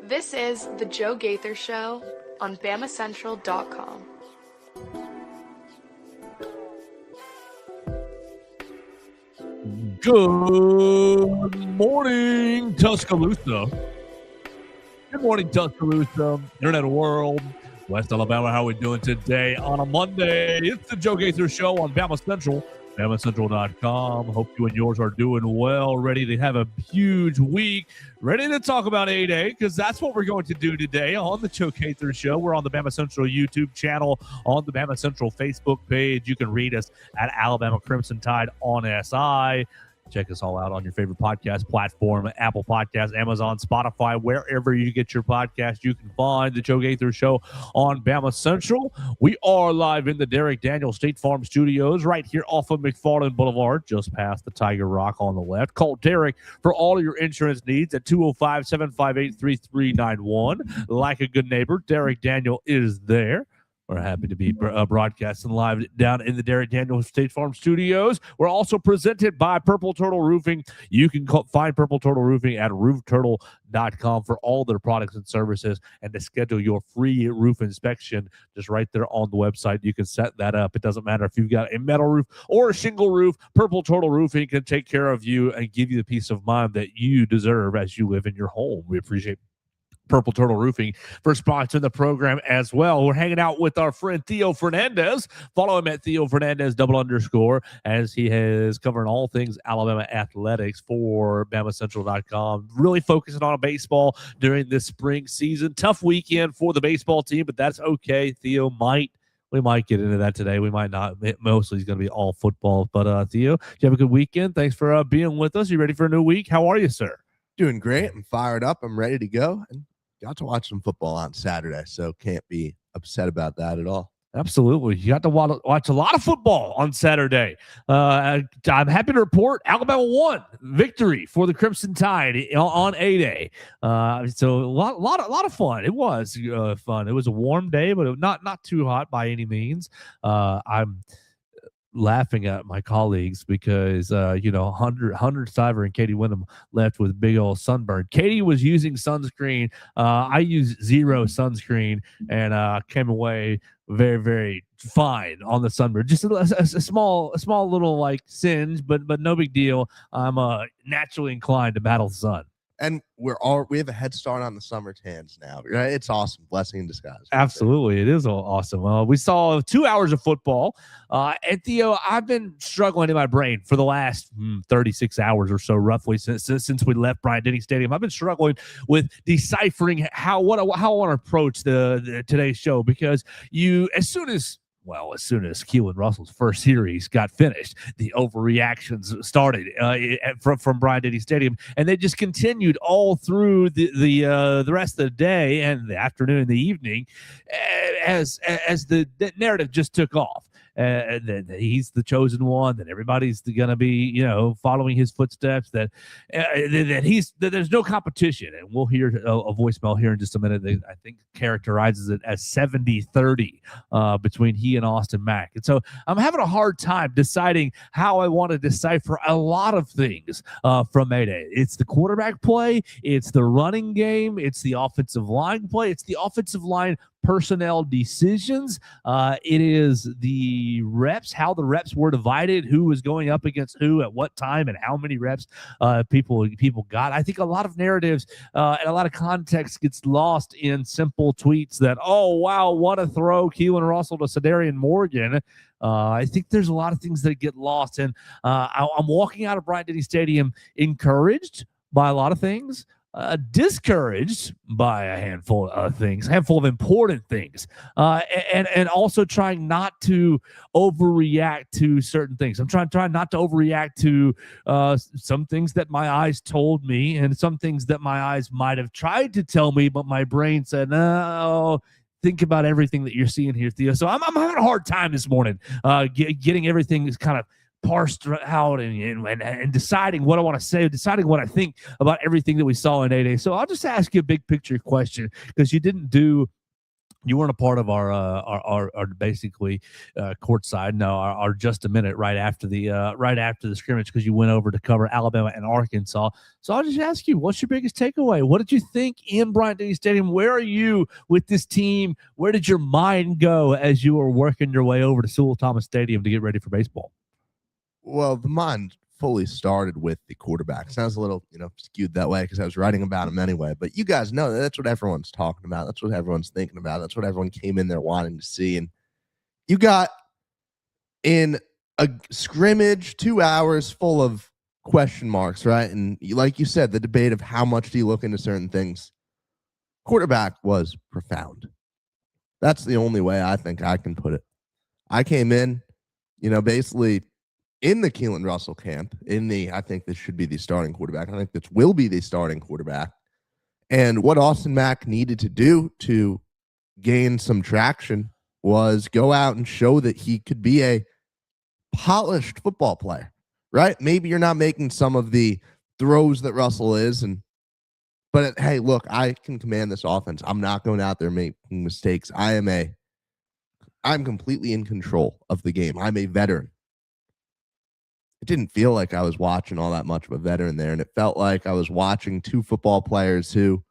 This is The Joe Gaither Show on BamaCentral.com. Good morning, Tuscaloosa. Good morning, Tuscaloosa, Internet World, West Alabama. How are we doing today on a Monday? It's the Joe Gaither Show on Bama Central, BamaCentral.com. Hope you and yours are doing well, ready to have a huge week, ready to talk about A-Day, because that's what we're going to do today on the Joe Gaither Show. We're on the Bama Central YouTube channel, on the Bama Central Facebook page. You can read us at Alabama Crimson Tide on SI. Check us all out on your favorite podcast platform, Apple Podcasts, Amazon, Spotify, wherever you get your podcast. You can find the Joe Gaither Show on Bama Central. We are live in the Derek Daniel State Farm Studios right here off of McFarland Boulevard, just past the Tiger Rock on the left. Call Derek for all of your insurance needs at 205-758-3391. Like a good neighbor, Derek Daniel is there. We're happy to be broadcasting live down in the Derek Daniel State Farm Studios. We're also presented by Purple Turtle Roofing. You can find Purple Turtle Roofing at roofturtle.com for all their products and services, and to schedule your free roof inspection just right there on the website. You can set that up. It doesn't matter if you've got a metal roof or a shingle roof. Purple Turtle Roofing can take care of you and give you the peace of mind that you deserve as you live in your home. We appreciate Purple Turtle Roofing for sponsoring the program as well. We're hanging out with our friend Theo Fernandez. Follow him at Theo Fernandez _ as he is covering all things Alabama athletics for BamaCentral.com. Really focusing on baseball during this spring season. Tough weekend for the baseball team, but that's okay. Theo we might get into that today. We might not. Mostly it's going to be all football. But Theo, you have a good weekend. Thanks for being with us. You ready for a new week? How are you, sir? Doing great. I'm fired up. I'm ready to go. And got to watch some football on Saturday, so can't be upset about that at all. Absolutely. You got to watch a lot of football on Saturday. I'm happy to report Alabama won victory for the Crimson Tide on A-Day. So a lot of fun. It was fun. It was a warm day, but not too hot by any means. I'm laughing at my colleagues because Hunter Stiver and Katie Wyndham left with big old sunburn. Katie was using sunscreen. I used zero sunscreen and came away very, very fine on the sunburn. Just a small little like singe, but no big deal. I'm naturally inclined to battle the sun. And we have a head start on the summer tans now, right? It's awesome. Blessing in disguise. Absolutely. It is awesome. We saw 2 hours of football. And Theo, I've been struggling in my brain for the last 36 hours or so, roughly, since we left Bryant-Denny Stadium. I've been struggling with deciphering how I want to approach the today's show, because as soon as Keelan Russell's first series got finished, the overreactions started from Bryant-Denny Stadium, and they just continued all through the rest of the day and the afternoon and the evening as the narrative just took off. That he's the chosen one, that everybody's going to be, following his footsteps, that there's no competition. And we'll hear a voicemail here in just a minute that I think characterizes it as 70-30 between he and Austin Mack. And so I'm having a hard time deciding how I want to decipher a lot of things from A-Day. It's the quarterback play, it's the running game, it's the offensive line play, it's the offensive line personnel decisions. It is the reps, how the reps were divided, who was going up against who at what time, and how many reps people got. I think a lot of narratives and a lot of context gets lost in simple tweets that, oh, wow, what a throw, Keelan Russell to Sadarian Morgan. I think there's a lot of things that get lost. And I'm walking out of Bryant-Denny Stadium encouraged by a lot of things, discouraged by a handful of important things, and also trying not to overreact to certain things. I'm trying not to overreact to some things that my eyes told me, and some things that my eyes might have tried to tell me, but my brain said, no. Think about everything that you're seeing here, Theo. So I'm having a hard time this morning getting everything kind of parsed out and deciding what I want to say, deciding what I think about everything that we saw in A-Day. So I'll just ask you a big picture question, because you didn't do You weren't a part of our basically courtside. No, our just a minute right after the scrimmage because you went over to cover Alabama and Arkansas. So I'll just ask you, what's your biggest takeaway? What did you think in Bryant-Denny Stadium? Where are you with this team? Where did your mind go as you were working your way over to Sewell Thomas Stadium to get ready for baseball? Well, the mind fully started with the quarterback. Sounds a little, skewed that way because I was writing about him anyway. But you guys know that's what everyone's talking about. That's what everyone's thinking about. That's what everyone came in there wanting to see. And you got in a scrimmage 2 hours full of question marks, right? And like you said, the debate of how much do you look into certain things. Quarterback was profound. That's the only way I think I can put it. I came in, basically in the Keelan Russell camp, I think this should be the starting quarterback. I think this will be the starting quarterback. And what Austin Mack needed to do to gain some traction was go out and show that he could be a polished football player, right? Maybe you're not making some of the throws that Russell is, but hey, look, I can command this offense. I'm not going out there making mistakes. I'm completely in control of the game. I'm a veteran. It didn't feel like I was watching all that much of a veteran there, and it felt like I was watching two football players who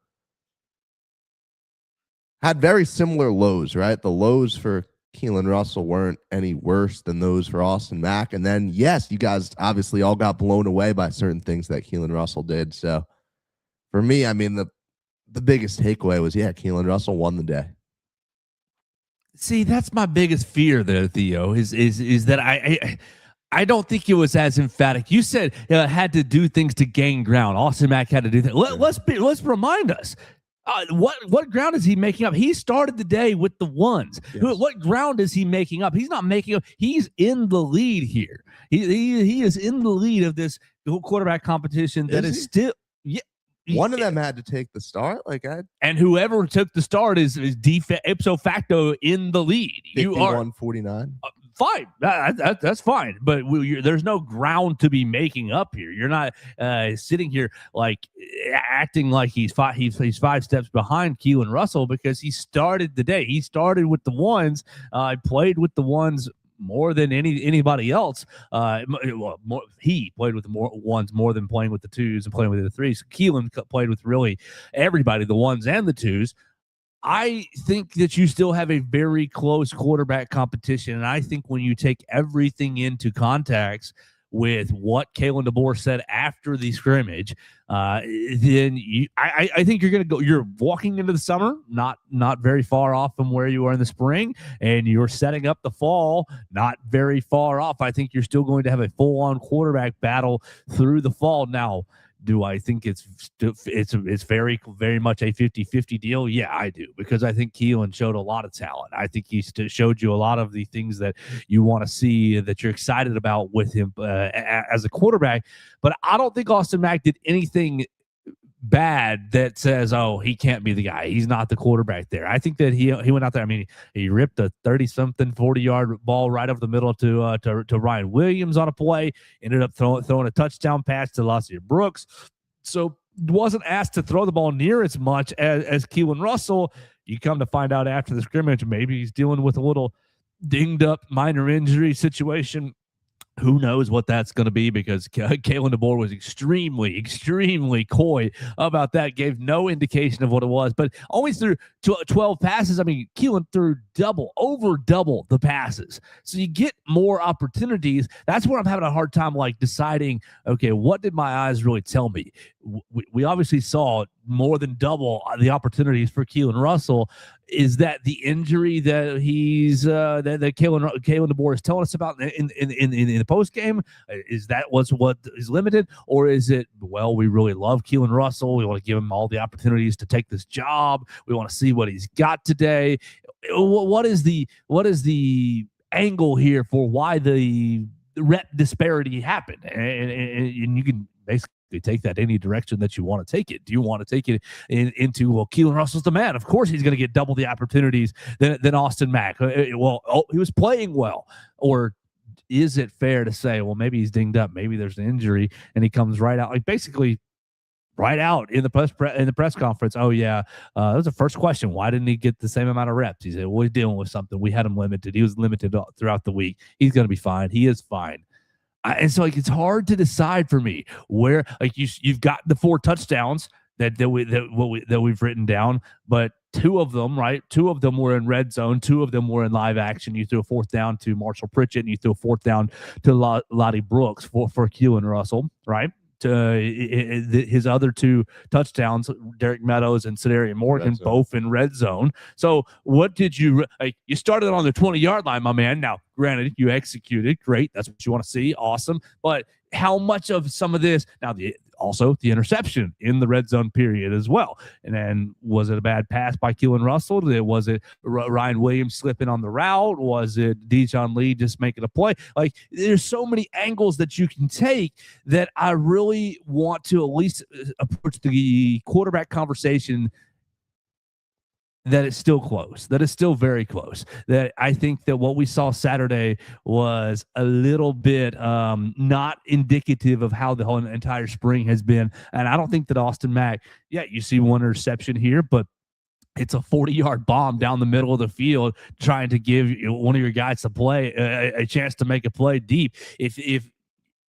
had very similar lows, right? The lows for Keelan Russell weren't any worse than those for Austin Mack. And then, yes, you guys obviously all got blown away by certain things that Keelan Russell did. So for me, I mean, the biggest takeaway was, Keelan Russell won the day. See, that's my biggest fear there, Theo, is that I don't think it was as emphatic. You said had to do things to gain ground. Austin Mack had to do things. Let's remind us. What ground is he making up? He started the day with the ones. Yes. What ground is he making up? He's not making up. He's in the lead here. He is in the lead of this quarterback competition. That is still. Yeah. One of them had to take the start, and whoever took the start is ipso facto in the lead. 51-49. Fine, that's fine, but there's no ground to be making up here. You're not sitting here like acting like he's 5 steps behind Keelan Russell because he started the day. He started with the ones. Played with the ones more than anybody else. He played with the ones more than playing with the twos and playing with the threes. Keelan played with really everybody, the ones and the twos. I think that you still have a very close quarterback competition, and I think when you take everything into context with what Kalen DeBoer said after the scrimmage, then I think you're going to go. You're walking into the summer, not very far off from where you are in the spring, and you're setting up the fall, not very far off. I think you're still going to have a full-on quarterback battle through the fall. Now, do I think it's very, very much a 50-50 deal? Yeah, I do, because I think Keelan showed a lot of talent. I think he showed you a lot of the things that you want to see, that you're excited about with him as a quarterback. But I don't think Austin Mack did anything bad that says, oh, he can't be the guy. He's not the quarterback there. I think that he went out there. I mean, he ripped a 30-something 40-yard ball right over the middle to Ryan Williams on a play. Ended up throwing a touchdown pass to Lassie Brooks. So wasn't asked to throw the ball near as much as Keelan Russell. You come to find out after the scrimmage, maybe he's dealing with a little dinged up minor injury situation. Who knows what that's going to be, because Kalen DeBoer was extremely, extremely coy about that, gave no indication of what it was, but only threw 12 passes. I mean, Keelan threw over double the passes. So you get more opportunities. That's where I'm having a hard time deciding, okay, what did my eyes really tell me? We obviously saw more than double the opportunities for Keelan Russell. Is that the injury that he's that Kalen DeBoer is telling us about in the post game? Is that what is limited, or is it, well, we really love Keelan Russell, we want to give him all the opportunities to take this job, we want to see what he's got today? What is the angle here for why the rep disparity happened? And you can basically take that any direction that you want to take it. Do you want to take it into, well, Keelan Russell's the man, of course he's going to get double the opportunities than Austin Mack. He was playing well. Or is it fair to say, well, maybe he's dinged up, maybe there's an injury, and he comes right out? Basically, right out in the press conference. Oh yeah, that was the first question. Why didn't he get the same amount of reps? He said, "Well, we're dealing with something. We had him limited. He was limited throughout the week. He's going to be fine. He is fine." And so like it's hard to decide for me where like you've got the 4 touchdowns that we've written down, but 2 of them, right? 2 of them were in red zone. 2 of them were in live action. You threw a 4th down to Marshall Pritchett, and you threw a 4th down to Lottie Brooks for Keelan Russell, right? To his other 2 touchdowns, Derek Meadows and Sedarian Morgan, both in red zone. So what did you like? You started on the 20-yard line, my man. Now, granted, you executed great. That's what you want to see. Awesome. But how much of some of this now also the interception in the red zone period as well. And then was it a bad pass by Keelan Russell? Was it Ryan Williams slipping on the route? Was it Dijon Lee just making a play? Like there's so many angles that you can take that I really want to at least approach the quarterback conversation that it's still close, that it's still very close, that I think that what we saw Saturday was a little bit not indicative of how the whole entire spring has been. And I don't think that Austin Mack, you see one interception here, but it's a 40-yard bomb down the middle of the field trying to give one of your guys to play a chance to make a play deep.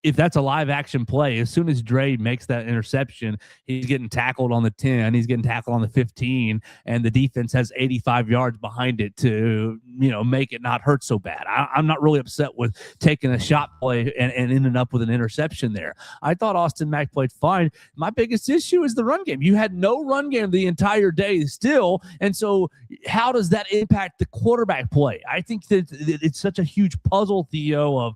If that's a live action play, as soon as Dre makes that interception, he's getting tackled on the 10, he's getting tackled on the 15, and the defense has 85 yards behind it to, make it not hurt so bad. I'm not really upset with taking a shot play and ending up with an interception there. I thought Austin Mack played fine. My biggest issue is the run game. You had no run game the entire day still, and so how does that impact the quarterback play? I think that it's such a huge puzzle, Theo, of,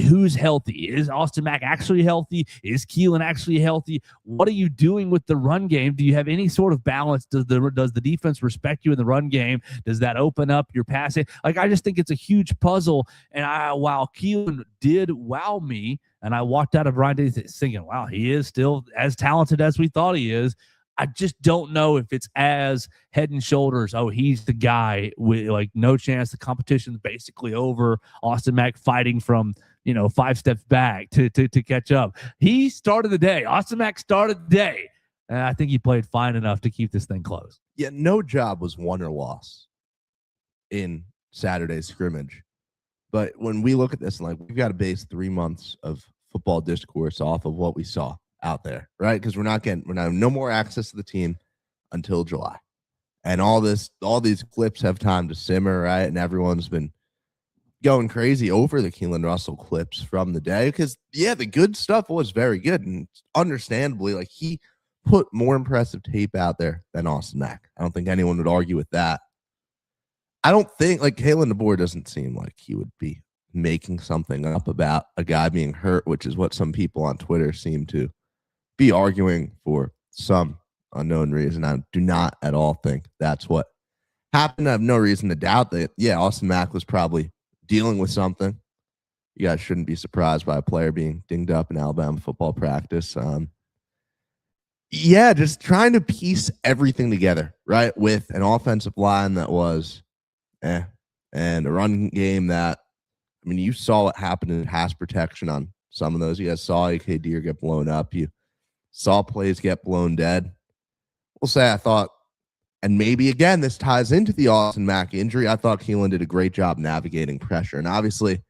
who's healthy? Is Austin Mack actually healthy? Is Keelan actually healthy? What are you doing with the run game? Do you have any sort of balance? Does the defense respect you in the run game? Does that open up your passing? Like, I just think it's a huge puzzle. And while Keelan did wow me, and I walked out of Brian Daly thinking, wow, he is still as talented as we thought he is. I just don't know if it's as head and shoulders. Oh, he's the guy with like no chance. The competition's basically over. Austin Mack fighting from 5 steps back to catch up. He started the day. Austin Mack started the day, and I think he played fine enough to keep this thing close. Yeah, no job was won or lost in Saturday's scrimmage. But when we look at this, like we've got to base 3 months of football discourse off of what we saw out there, right? Because we're not no more access to the team until July, and all these clips have time to simmer, right? And everyone's been going crazy over the Keelan Russell clips from the day because the good stuff was very good, and understandably, like he put more impressive tape out there than Austin Mack. I don't think anyone would argue with that. I don't think like Kalen DeBoer doesn't seem like he would be making something up about a guy being hurt, which is what some people on Twitter seem to be arguing for some unknown reason. I do not at all think that's what happened. I have no reason to doubt that. Austin Mack was probably dealing with something. You guys shouldn't be surprised by a player being dinged up in Alabama football practice. Just trying to piece everything together, right? With an offensive line that was and a run game that, you saw what happened in pass protection on some of those. You guys saw AK Deer get blown up. You saw plays get blown dead. We'll say I thought, and maybe again, this ties into the Austin Mack injury. I thought Keelan did a great job navigating pressure. And obviously,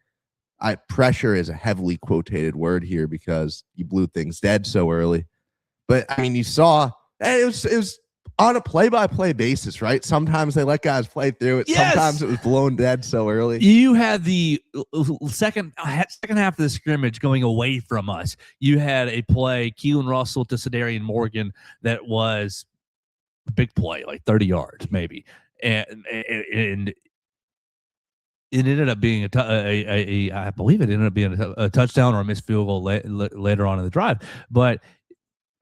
pressure is a heavily quotated word here because you blew things dead so early. But you saw it was on a play-by-play basis, right? Sometimes they let guys play through it. Yes. Sometimes it was blown dead so early. You had the second half of the scrimmage going away from us. You had a play, Keelan Russell to Sedarian Morgan, that was a big play, like 30 yards maybe. And it ended up being I believe it ended up being a touchdown or a missed field goal later on in the drive. But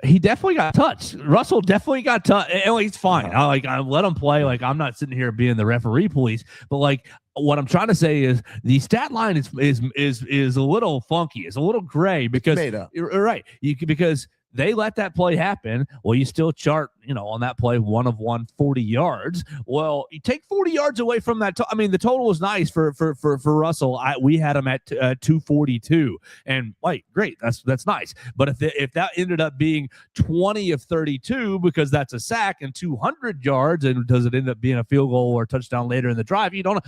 he definitely got touched. Russell definitely got touched. He's fine. I let him play. Like, I'm not sitting here being the referee police, but like what I'm trying to say is the stat line is a little funky. It's a little gray because made up. Right. Because they let that play happen. Well, you still chart, on that play 1 of 1, 40 yards. Well, you take 40 yards away from that. The total was nice for Russell. We had him at 242, and great, that's nice. But if that ended up being 20 of 32 because that's a sack and 200 yards, and does it end up being a field goal or a touchdown later in the drive? You don't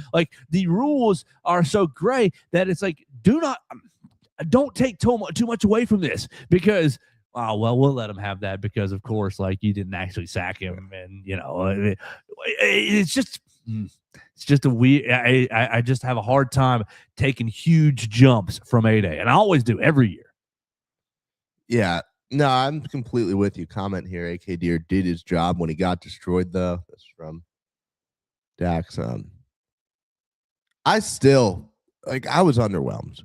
the rules are so gray that it's don't take too much away from this because. Oh, well, we'll let him have that because, of course, you didn't actually sack him. And, it's just a weird. I just have a hard time taking huge jumps from A-Day. And I always do every year. Yeah. No, I'm completely with you. Comment here. AK Deer did his job when he got destroyed, though. That's from Dax. I still, I was underwhelmed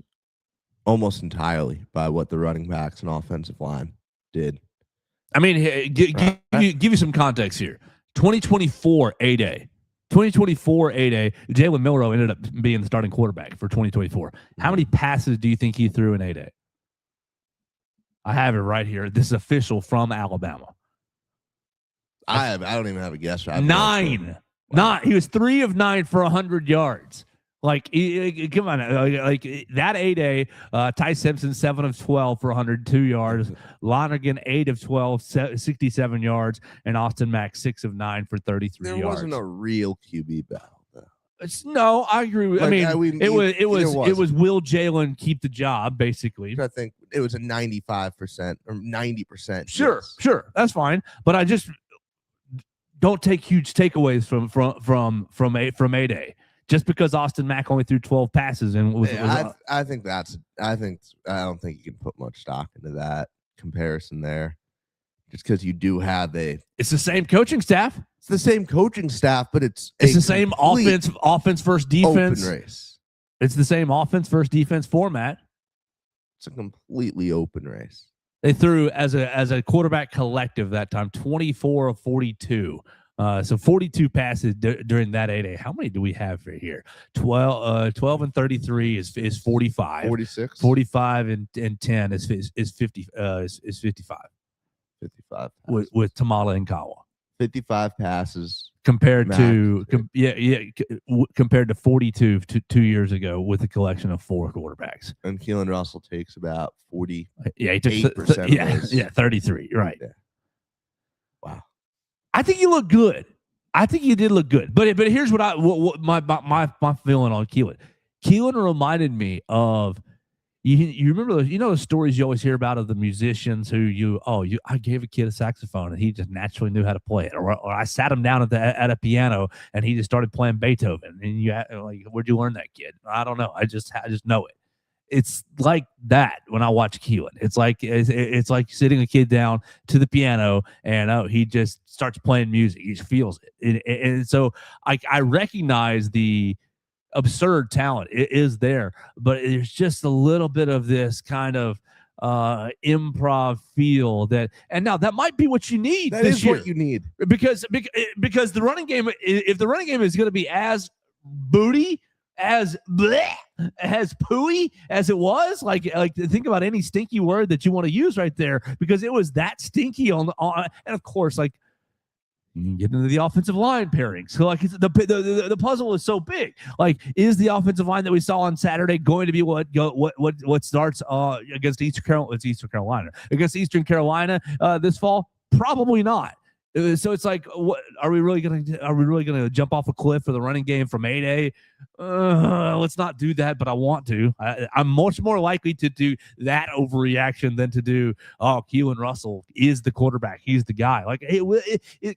almost entirely by what the running backs and offensive line did. Give you some context here. 2024 A-Day. Jalen Milroe ended up being the starting quarterback for 2024. How many passes do you think he threw in A-Day? I have it right here. This is official from Alabama. I don't even have a guess. 9. Wow. He was 3 of 9 for 100 yards. Come on, that A-Day, Ty Simpson 7 of 12 for 102 yards, Lonergan 8 of 12, 67 yards, and Austin Mack 6 of 9 for 33 yards. There wasn't a real QB battle, though. No, I agree with. It was will Jalen keep the job basically? I think it was a 95% or 90%. Sure, that's fine, but I just don't take huge takeaways from A-Day. Just because Austin Mack only threw 12 passes and I don't think you can put much stock into that comparison there. Just because you do have it's the same coaching staff. It's the same coaching staff, but it's the same offense versus defense. Open race. It's the same offense versus defense format. It's a completely open race. They threw as a quarterback collective that time 24 of 42. So 42 passes during that A-Day. How many do we have for here? 12 and 33 is 45. 46. 45 and 10 is 50 is 55. 55 with Tamala and Kawa. 55 passes compared to compared to 42 2 years ago with a collection of 4 quarterbacks. And Keelan Russell takes about 40. Yeah, he took 8%. 33. Right. Yeah. Wow. I think you look good. I think you did look good. But here's what my feeling on Keelan. Keelan reminded me of you remember those, the stories you always hear about of the musicians who I gave a kid a saxophone and he just naturally knew how to play it, or I sat him down at a piano and he just started playing Beethoven, and where'd you learn that, kid? I don't know. I just know it. It's like that when I watch Keelan. It's like sitting a kid down to the piano and he just starts playing music. He just feels it. And so I recognize the absurd talent. It is there, but there's just a little bit of this kind of improv feel and now that might be what you need. That is what you need because the running game, if the running game is going to be as booty, as pooey as it was, like think about any stinky word that you want to use right there, because it was that stinky on and of course you can get into the offensive line pairing. So the puzzle is so big. Is the offensive line that we saw on Saturday going to be what starts against Eastern Carolina against Eastern Carolina this fall? Probably not. So it's what are we really gonna jump off a cliff for the running game from A-Day? Let's not do that, but I want to. I'm much more likely to do that overreaction than to do, Keelan Russell is the quarterback. He's the guy.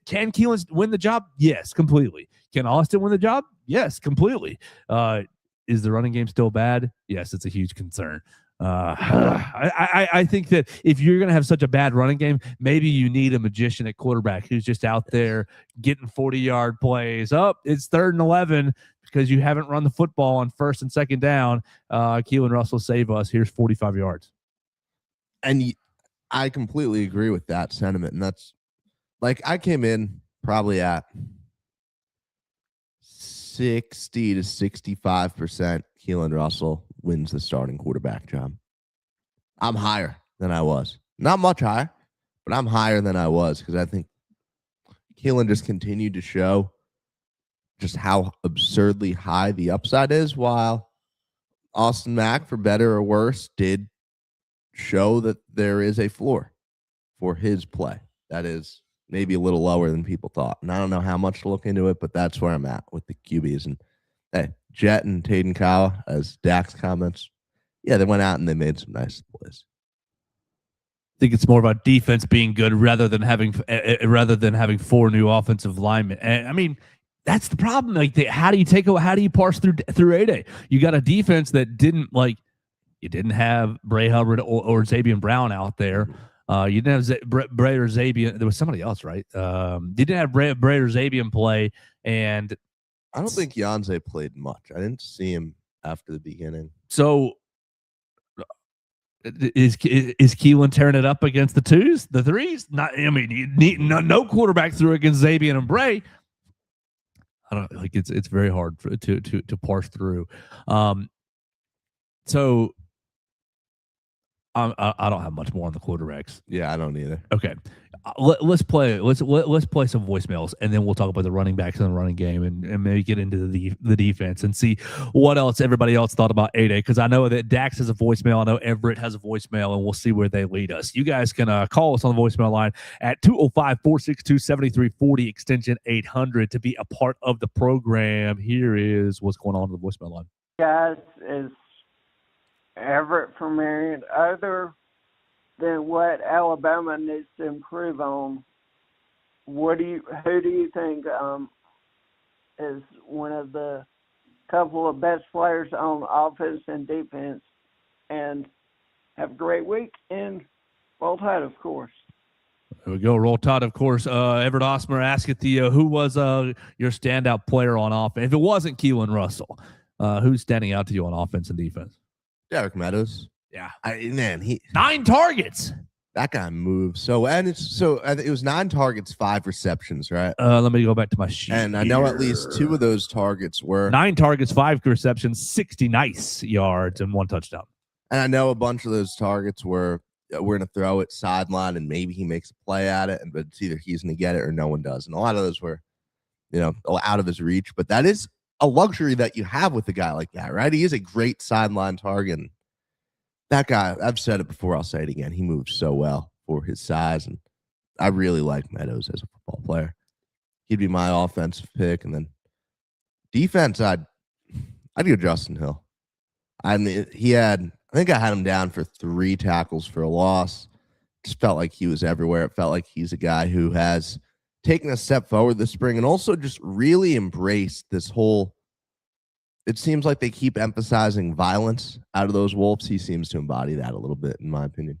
Can Keelan win the job? Yes, completely. Can Austin win the job? Yes, completely. Is the running game still bad? Yes, it's a huge concern. I think that if you're going to have such a bad running game, maybe you need a magician at quarterback who's just out there getting 40-yard plays. It's 3rd and 11 because you haven't run the football on 1st and 2nd down. Keelan Russell, save us. Here's 45 yards. And I completely agree with that sentiment. And that's I came in probably at 60 to 65% Keelan Russell wins the starting quarterback job. I'm higher than I was. Not much higher, but I'm higher than I was because I think Keelan just continued to show just how absurdly high the upside is, while Austin Mack, for better or worse, did show that there is a floor for his play that is maybe a little lower than people thought. And I don't know how much to look into it, but that's where I'm at with the QBs. And hey, Jet and Taden Kyle, as Dak's comments, yeah, they went out and they made some nice plays. I think it's more about defense being good rather than having 4 new offensive linemen. And I mean, that's the problem. Like, how do you parse through A-Day? You got a defense that didn't you didn't have Bray Hubbard or Zabian Brown out there. You didn't have Bray or Zabian. There was somebody else, right? You didn't have Bray or Zabian play, and I don't think Yanze played much. I didn't see him after the beginning. So is Keelan tearing it up against the 2s, the 3s? Not. I mean, you need no quarterback through against Zabian and Bray. I don't like it's very hard to parse through. So I don't have much more on the quarterbacks. Yeah, I don't either. Okay, let's play some voicemails, and then we'll talk about the running backs and the running game, and maybe get into the defense and see what else everybody else thought about A-Day. Because I know that Dax has a voicemail, I know Everett has a voicemail, and we'll see where they lead us. You guys can call us on the voicemail line at 205-462-7340 extension 800 to be a part of the program. Here is what's going on in the voicemail line. Guys, is Everett from Marion, other than what Alabama needs to improve on, who do you think is one of the couple of best players on offense and defense? And have a great week, and Roll Tide, of course. There we go. Roll Tide, of course. Everett Osmer asking Theo, who was your standout player on offense? If it wasn't Keelan Russell, who's standing out to you on offense and defense? Derek Meadows. Yeah. He 9 targets. That guy moves. So I think it was 9 targets, 5 receptions, right? Let me go back to my sheet. And I know at least 2 of those targets were 9 targets, 5 receptions, 60 nice yards, and 1 touchdown. And I know a bunch of those targets were we're going to throw it sideline and maybe he makes a play at it, but it's either he's going to get it or no one does. And a lot of those were, out of his reach. But that is a luxury that you have with a guy like that, right? He is a great sideline target. And that guy, I've said it before, I'll say it again. He moves so well for his size, and I really like Meadows as a football player. He'd be my offensive pick, and then defense, I'd go Justin Hill. I mean, I think I had him down for 3 tackles for a loss. Just felt like he was everywhere. It felt like he's a guy who has taken a step forward this spring and also just really embraced this whole. It seems like they keep emphasizing violence out of those Wolves. He seems to embody that a little bit, in my opinion.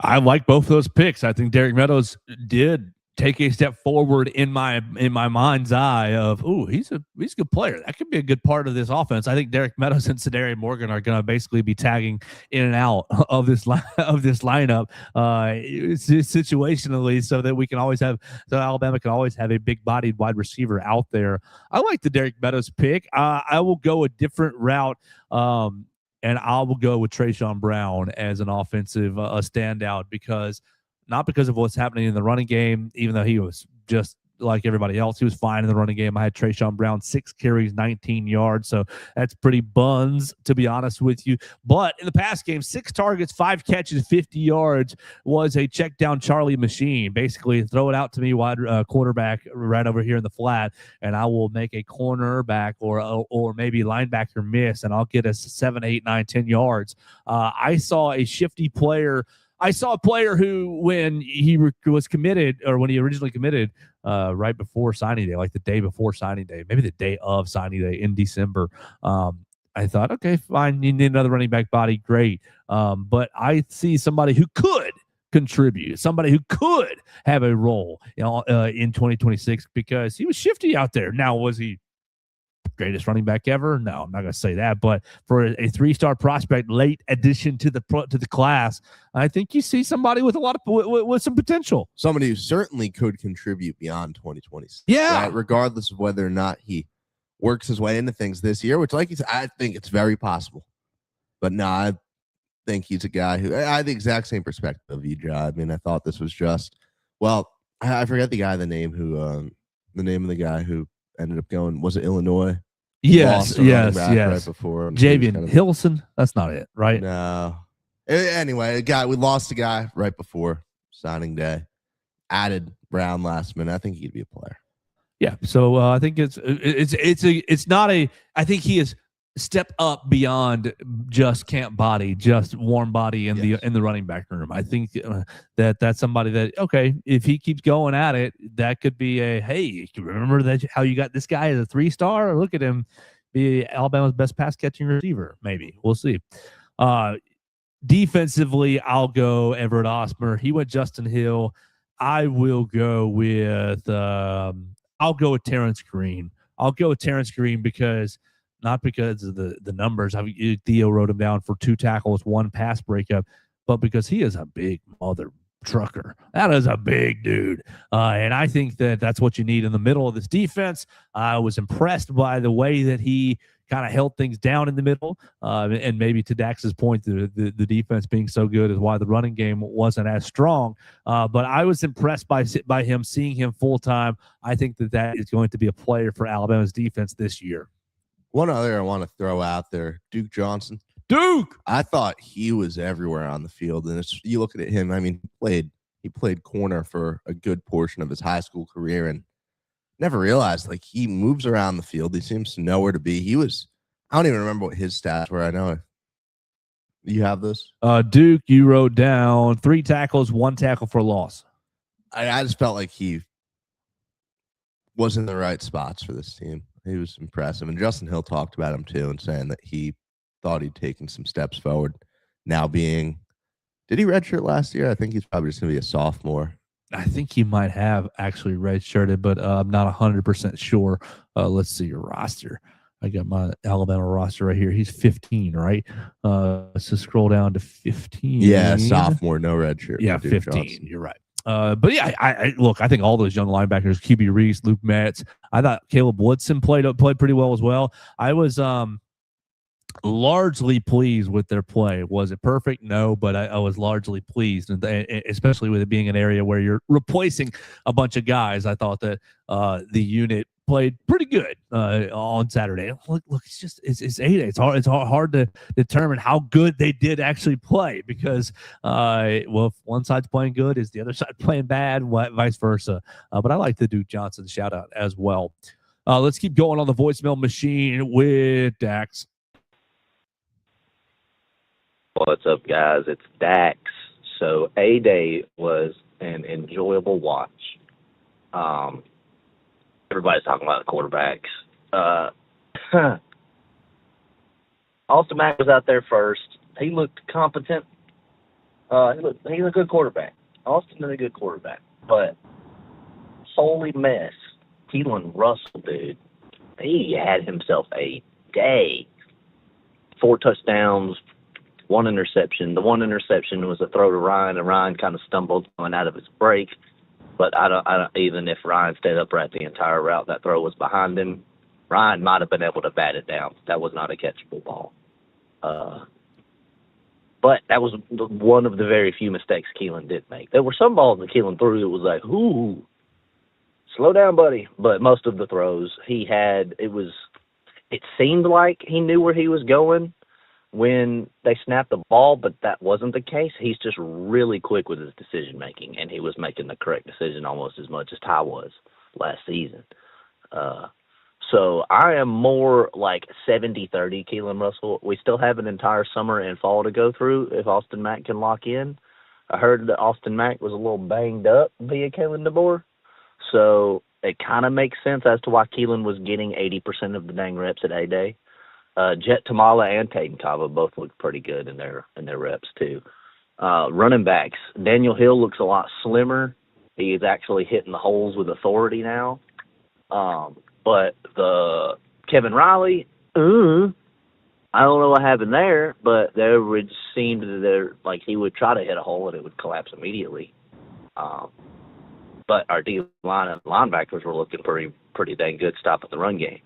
I like both those picks. I think Derek Meadows did take a step forward in my mind's eye of, he's a good player. That could be a good part of this offense. I think Derek Meadows and Sadarian Morgan are going to basically be tagging in and out of this lineup situationally, so that Alabama can always have a big-bodied wide receiver out there. I like the Derek Meadows pick. I will go a different route. And I will go with Trayshawn Brown as an offensive standout, not because of what's happening in the running game, even though he was just like everybody else. He was fine in the running game. I had Trayshawn Brown, 6 carries, 19 yards. So that's pretty buns, to be honest with you. But in the past game, 6 targets, 5 catches, 50 yards was a check down Charlie machine. Basically, throw it out to me, wide quarterback right over here in the flat, and I will make a cornerback or maybe linebacker miss, and I'll get us 7, 8, 9, 10 yards. I saw a shifty player. I saw a player who, when he was committed, or when he originally committed, right before signing day, like the day before signing day, maybe the day of signing day in December, I thought, okay, fine, you need another running back body, great. But I see somebody who could contribute, somebody who could have a role, in 2026, because he was shifty out there. Now, was he greatest running back ever? No, I'm not going to say that. But for a 3-star prospect, late addition to the class, I think you see somebody with a lot of with some potential. Somebody who certainly could contribute beyond 2026. Yeah, right? Regardless of whether or not he works his way into things this year, which, like you said, I think it's very possible. But no, think he's a guy who I had the exact same perspective of you, John. I mean, I thought this was just I forget the name of the guy who ended up going. Was it Illinois? Yes, Lost a running yes, back yes. right before. Javian Hillson. That's not it, right? No. Anyway, we lost a guy right before signing day. Added Brown last minute. I think he'd be a player. Yeah. So I think it's not a. I think he is step up beyond just camp body, just warm body in the running back room. I think that's somebody that, okay, if he keeps going at it, that could be a, hey, remember that how you got this guy as a 3-star? Look at him be Alabama's best pass catching receiver. Maybe we'll see. Defensively, I'll go Everett Osmer. He went Justin Hill. I will go with I'll go with Terrence Green. I'll go with Terrence Green because not because of the numbers. Theo wrote him down for 2 tackles, 1 pass breakup, but because he is a big mother trucker. That is a big dude. And I think that's what you need in the middle of this defense. I was impressed by the way that he kind of held things down in the middle. And maybe to Dax's point, the defense being so good is why the running game wasn't as strong. But I was impressed by him, seeing him full time. I think that is going to be a player for Alabama's defense this year. One other I want to throw out there, Duke Johnson. Duke! I thought he was everywhere on the field. And you look at him, I mean, he played corner for a good portion of his high school career and never realized, like, he moves around the field. He seems to know where to be. I don't even remember what his stats were. I know. You have this? Duke, you wrote down 3 tackles, 1 tackle for loss. I just felt like he was in the right spots for this team. He was impressive. And Justin Hill talked about him too and saying that he thought he'd taken some steps forward. Now did he redshirt last year? I think he's probably just going to be a sophomore. I think he might have actually redshirted, but I'm not 100% sure. Let's see your roster. I got my Alabama roster right here. He's 15, right? So scroll down to 15. Yeah, sophomore, no redshirt. Yeah, 15. Johnson. You're right. But yeah, I think all those young linebackers, QB Reese, Luke Metz. I thought Caleb Woodson played pretty well as well. I was largely pleased with their play. Was it perfect? No, but I was largely pleased, and especially with it being an area where you're replacing a bunch of guys. I thought that the unit played pretty good on Saturday. Look, it's 8A. It's hard to determine how good they did actually play because, if one side's playing good, is the other side playing bad, vice versa. But I like the Duke Johnson shout out as well. Let's keep going on the voicemail machine with Dax. What's up, guys? It's Dax. So A-Day was an enjoyable watch. Everybody's talking about the quarterbacks. Austin Mack was out there first. He looked competent. He's a good quarterback. Austin is a good quarterback. But holy mess, Keelan Russell, dude. He had himself a day. 4 touchdowns, 1 interception. The 1 interception was a throw to Ryan, and Ryan kind of stumbled going out of his break. But I don't. Even if Ryan stayed upright the entire route, that throw was behind him. Ryan might have been able to bat it down. That was not a catchable ball. But that was one of the very few mistakes Keelan did make. There were some balls that Keelan threw that was like, ooh, slow down, buddy. But most of the throws he had, it seemed like he knew where he was going when they snapped the ball, but that wasn't the case. He's just really quick with his decision-making, and he was making the correct decision almost as much as Ty was last season. So I am more like 70-30 Keelan Russell. We still have an entire summer and fall to go through if Austin Mack can lock in. I heard that Austin Mack was a little banged up via Kalen DeBoer, so it kind of makes sense as to why Keelan was getting 80% of the dang reps at A-Day. Jet Tamala and Taden Kava both look pretty good in their reps too. Running backs, Daniel Hill looks a lot slimmer. He is actually hitting the holes with authority now. But the Kevin Riley, I don't know what happened there, but there would seem like he would try to hit a hole and it would collapse immediately. But our D line and linebackers were looking pretty dang good stopping the run game.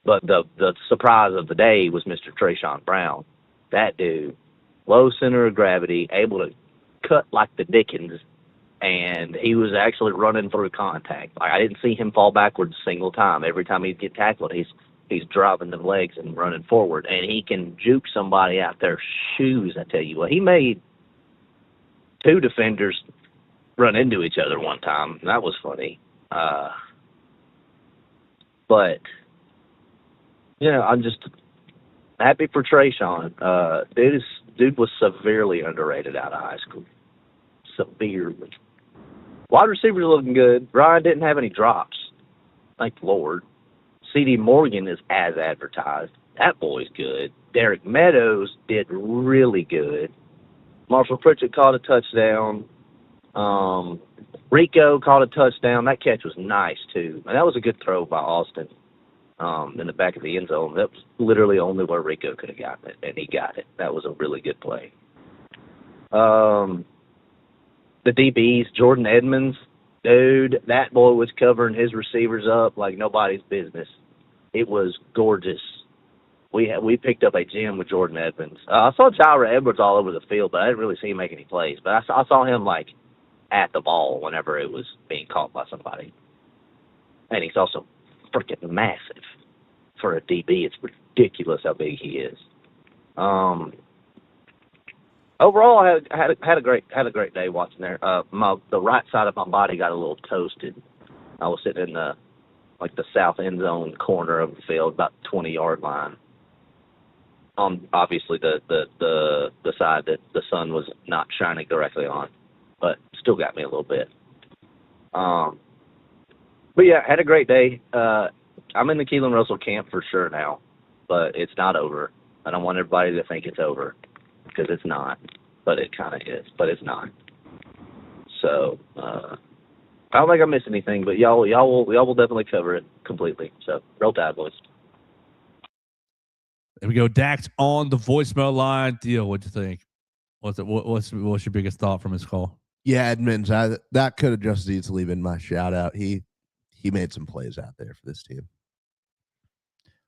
But the surprise of the day was Mr. Trayshawn Brown. That dude, low center of gravity, able to cut like the Dickens, and he was actually running through contact. Like, I didn't see him fall backwards a single time. Every time he'd get tackled, he's driving the legs and running forward, and he can juke somebody out their shoes. I tell you what, he made 2 defenders run into each other one time. And that was funny. But I'm just happy for Trayshawn. Dude was severely underrated out of high school. Severely. Wide receivers looking good. Ryan didn't have any drops. Thank the Lord. C.D. Morgan is as advertised. That boy's good. Derek Meadows did really good. Marshall Pritchett caught a touchdown. Rico caught a touchdown. That catch was nice, too. And that was a good throw by Austin in the back of the end zone. That was literally only where Rico could have gotten it, and he got it. That was a really good play. The DBs, Jordan Edmonds, dude, that boy was covering his receivers up like nobody's business. It was gorgeous. We picked up a gem with Jordan Edmonds. I saw Tyra Edwards all over the field, but I didn't really see him make any plays. But I saw him, like, at the ball whenever it was being caught by somebody. And he's also freaking massive for a DB. It's ridiculous how big he is. Overall, I had a great day watching there. The right side of my body got a little toasted. I was sitting in the south end zone corner of the field, about 20-yard line. Obviously the side that the sun was not shining directly on, but still got me a little bit. But yeah, had a great day. I'm in the Keelan Russell camp for sure now, but it's not over. I don't want everybody to think it's over, because it's not, but it kind of is, but it's not. So I don't think I missed anything, but y'all will definitely cover it completely. So roll Tide, boys. There we go. Dax on the voicemail line. Theo, what'd you think? What's your biggest thought from his call? Yeah, Edmonds, that could have just as easily been my shout out. He made some plays out there for this team.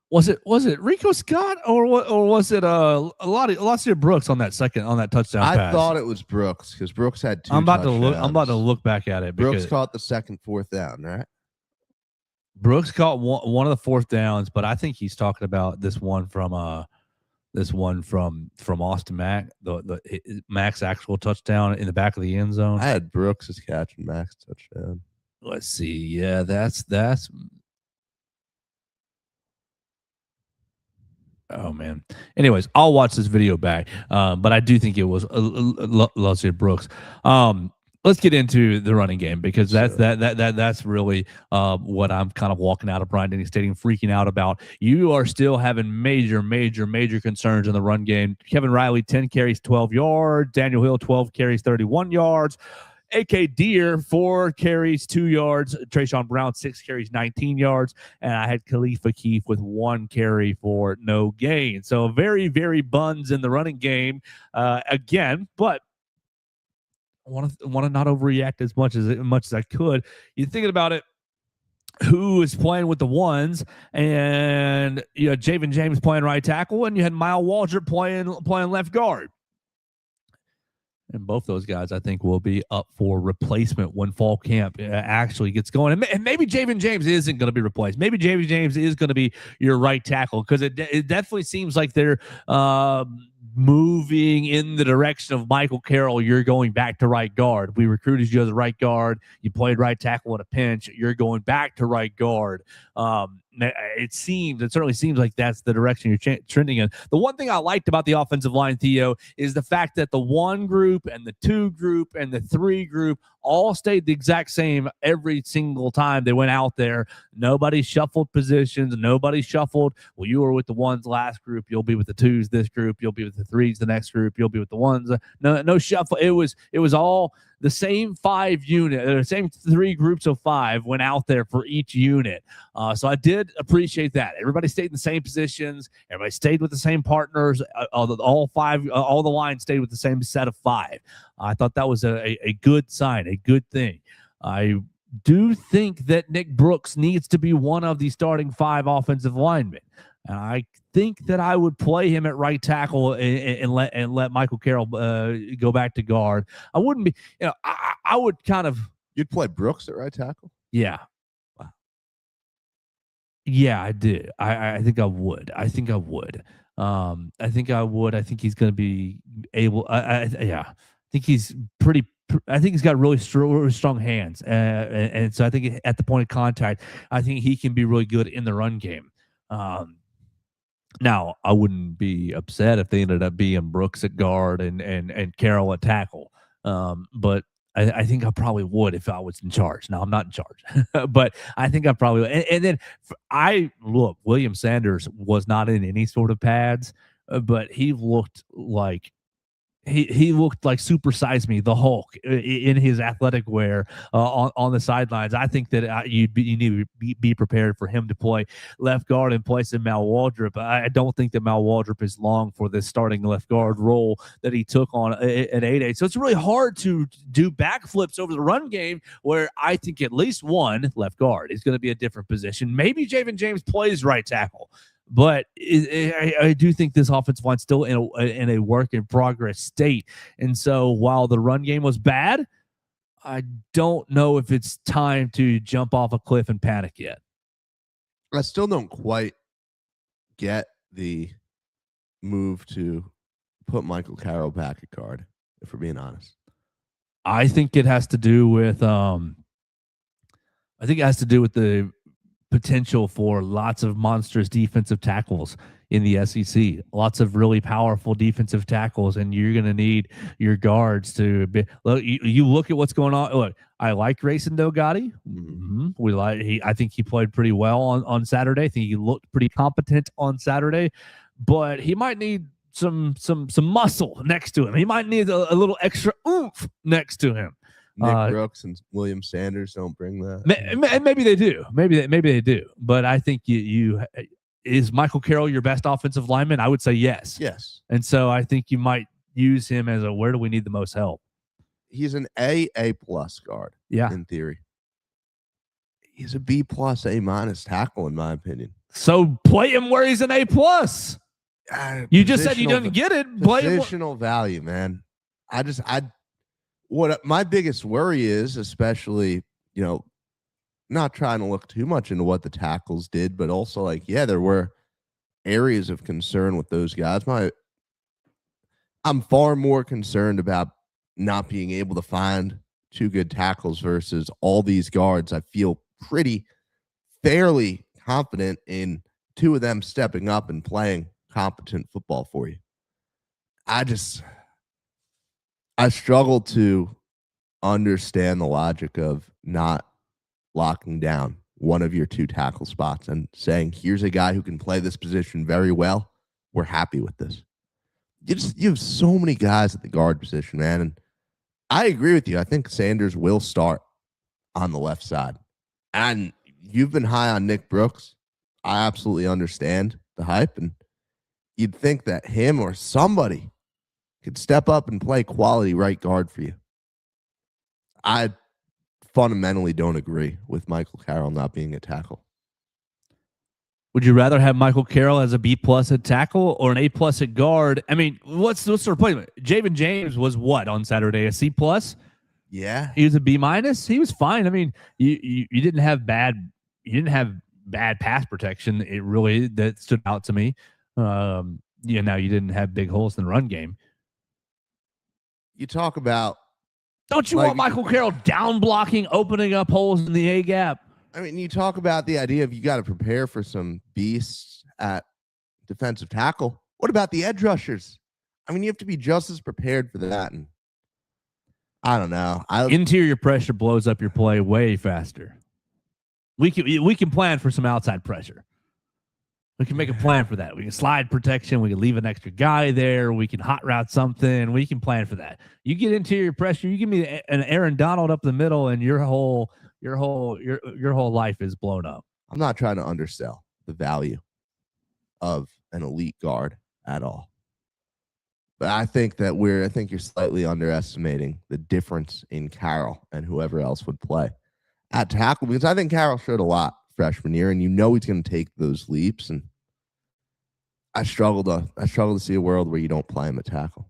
Was it Rico Scott or was it Lassie Brooks on that touchdown pass? I thought it was Brooks, because Brooks had 2 I'm about touchdowns. to look back at it. Brooks caught the second 4th down, right? Brooks caught one of the 4th downs, but I think he's talking about this one from Austin Mack, the Mack's actual touchdown in the back of the end zone. I had Brooks as catching Mack's touchdown. Let's see. Yeah, that's. Oh man. Anyways, I'll watch this video back. But I do think it was Lassie Brooks. Let's get into the running game, because that's really what I'm kind of walking out of Bryant-Denny Stadium freaking out about. You are still having major concerns in the run game. Kevin Riley, 10 carries, 12 yards. Daniel Hill, 12 carries, 31 yards. A.K. Deere, 4 carries, 2 yards. Trayshawn Brown, 6 carries, 19 yards. And I had Khalifa Keefe with 1 carry for no gain. So very, very buns in the running game again, but I want to not overreact as much as I could. You're thinking about it, who is playing with the ones, and you had Javen James playing right tackle, and you had Mile Waldrop playing left guard. And both those guys, I think, will be up for replacement when fall camp actually gets going. And maybe Javen James isn't going to be replaced. Maybe Javen James is going to be your right tackle, because it definitely seems like they're moving in the direction of Michael Carroll. You're going back to right guard. We recruited you as a right guard. You played right tackle in a pinch. You're going back to right guard. It certainly seems like that's the direction you're trending in. The one thing I liked about the offensive line, Theo, is the fact that the 1 group and the 2 group and the 3 group all stayed the exact same every single time they went out there. Nobody shuffled positions. Nobody shuffled. Well, you were with the 1s last group. You'll be with the 2s this group. You'll be with the 3s the next group. You'll be with the 1s. No shuffle. It was all the same 5 unit, the same 3 groups of 5 went out there for each unit. So I did appreciate that. Everybody stayed in the same positions. Everybody stayed with the same partners. All the lines stayed with the same set of 5. I thought that was a good sign, a good thing. I do think that Nick Brooks needs to be one of the starting 5 offensive linemen. And I think that I would play him at right tackle and let Michael Carroll go back to guard. I wouldn't be, I would kind of. You'd play Brooks at right tackle? Yeah. Yeah, I did. I think I would. I think I would. I think I would. I think he's going to be able. Yeah. I think he's pretty. I think he's got really strong hands, and so I think at the point of contact, I think he can be really good in the run game. Now, I wouldn't be upset if they ended up being Brooks at guard and Carroll at tackle. But I think I probably would if I was in charge. Now, I'm not in charge, but I think I probably would. And then William Sanders was not in any sort of pads, but he looked like he looked like Super Size Me, the Hulk, in his athletic wear on the sidelines. I think that you need to be prepared for him to play left guard in place of Mal Waldrop. I don't think that Mal Waldrop is long for this starting left guard role that he took on at 8-8. So it's really hard to do backflips over the run game, where I think at least one left guard is going to be a different position. Maybe Javen James plays right tackle. But I do think this offensive line still in a work in progress state. And so while the run game was bad, I don't know if it's time to jump off a cliff and panic yet. I still don't quite get the move to put Michael Carroll back at guard, if we're being honest. I think it has to do with the potential for lots of monstrous defensive tackles in the SEC, lots of really powerful defensive tackles, and you're going to need your guards to be. Look, you look at what's going on. Look, I like Grayson Delgatti. I think he played pretty well on Saturday. I think he looked pretty competent on Saturday, but he might need some muscle next to him. He might need a little extra oomph next to him. Nick Brooks and William Sanders don't bring that. Maybe they do. Maybe they do. But I think you is Michael Carroll your best offensive lineman? I would say yes. Yes. And so I think you might use him as where do we need the most help? He's an A+ guard. Yeah. In theory. He's a B+, A- tackle, in my opinion. So play him where he's an A+. You just said you didn't get it. Positional value, man. What my biggest worry is, especially, not trying to look too much into what the tackles did, but also there were areas of concern with those guys. I'm far more concerned about not being able to find two good tackles versus all these guards. I feel fairly confident in two of them stepping up and playing competent football for you. I struggle to understand the logic of not locking down one of your two tackle spots and saying, here's a guy who can play this position very well. We're happy with this. You have so many guys at the guard position, man. And I agree with you. I think Sanders will start on the left side. And you've been high on Nick Brooks. I absolutely understand the hype. And you'd think that him or somebody could step up and play quality right guard for you. I fundamentally don't agree with Michael Carroll not being a tackle. Would you rather have Michael Carroll as a B+ at tackle or an A+ at guard? I mean, what's the replacement? Javen James was what on Saturday? A C+? Yeah, he was a B-. He was fine. I mean, you didn't have bad pass protection. That stood out to me. Now you didn't have big holes in the run game. You talk about. Don't you want Michael Carroll down blocking, opening up holes in the A gap? I mean, you talk about the idea of you got to prepare for some beasts at defensive tackle. What about the edge rushers? I mean, you have to be just as prepared for that. And I don't know. Interior pressure blows up your play way faster. We can plan for some outside pressure. We can make a plan for that. We can slide protection. We can leave an extra guy there. We can hot route something. We can plan for that. You get interior pressure. You give me an Aaron Donald up the middle, and your whole life is blown up. I'm not trying to undersell the value of an elite guard at all, but I think you're slightly underestimating the difference in Carroll and whoever else would play at tackle, because I think Carroll showed a lot freshman year, and he's going to take those leaps. And I struggle to see a world where you don't play him at tackle.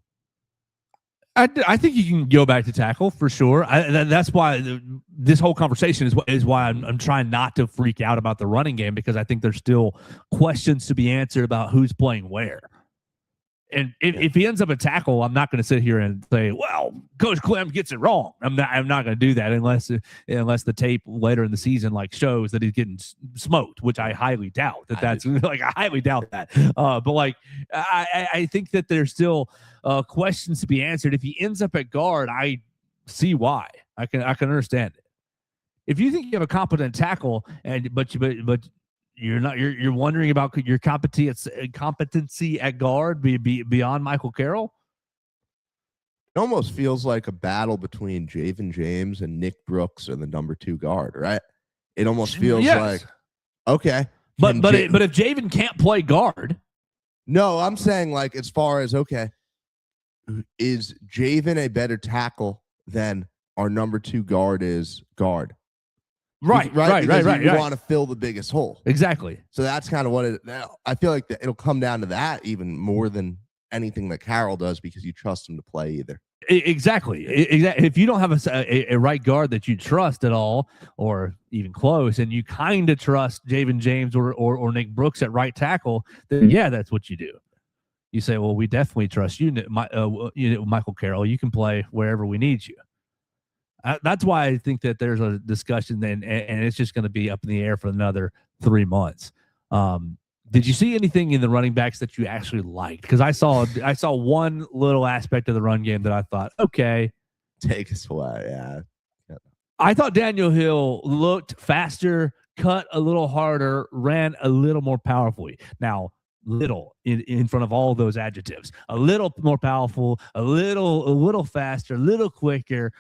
I think you can go back to tackle for sure. That's why this whole conversation is why I'm trying not to freak out about the running game, because I think there's still questions to be answered about who's playing where. And if he ends up at tackle, I'm not going to sit here and say, well, Coach Clem gets it wrong. I'm not going to do that unless the tape later in the season shows that he's getting smoked, which I highly doubt that's I highly doubt that. But I think that there's still questions to be answered. If he ends up at guard, I see why. I can understand it. If you think you have a competent tackle but you're wondering about your competency at guard beyond Michael Carroll. It almost feels like a battle between Javen James and Nick Brooks or the number 2 guard, right? It almost feels like, okay, but if Javen can't play guard, no, I'm saying as far as, okay, is Javen a better tackle than our number 2 guard is guard? Right. You want to fill the biggest hole. Exactly. So that's kind of what I feel like it'll come down to that even more than anything that Carroll does, because you trust him to play either. Exactly. If you don't have a right guard that you trust at all, or even close, and you kind of trust Javen James or Nick Brooks at right tackle, then yeah, that's what you do. You say, well, we definitely trust you, Michael Carroll. You can play wherever we need you. That's why I think that there's a discussion and it's just going to be up in the air for another 3 months. Did you see anything in the running backs that you actually liked? Because I saw one little aspect of the run game that I thought, okay, take us away. Yeah. I thought Daniel Hill looked faster, cut a little harder, ran a little more powerfully. Now, little in front of all those adjectives, a little more powerful, a little faster, a little quicker.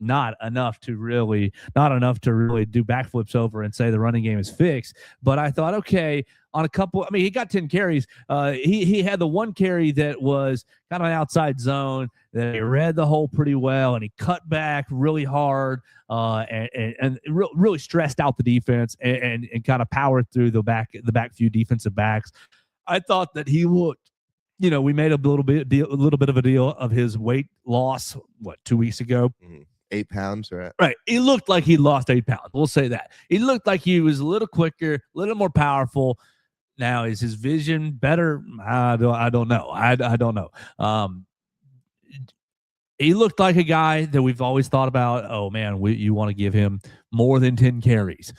Not enough to really do backflips over and say the running game is fixed. But I thought, okay, on a couple, he got 10 carries. He had the one carry that was kind of an outside zone that he read the hole pretty well, and he cut back really hard and really stressed out the defense and kind of powered through the back few defensive backs. I thought that he looked, we made a little bit of a deal of his weight loss, 2 weeks ago? 8 pounds, right? Right. He looked like he lost 8 pounds. We'll say that. He looked like he was a little quicker, a little more powerful. Now, is his vision better? I don't know. I don't know. He looked like a guy that we've always thought about. Oh man, you want to give him more than 10 carries.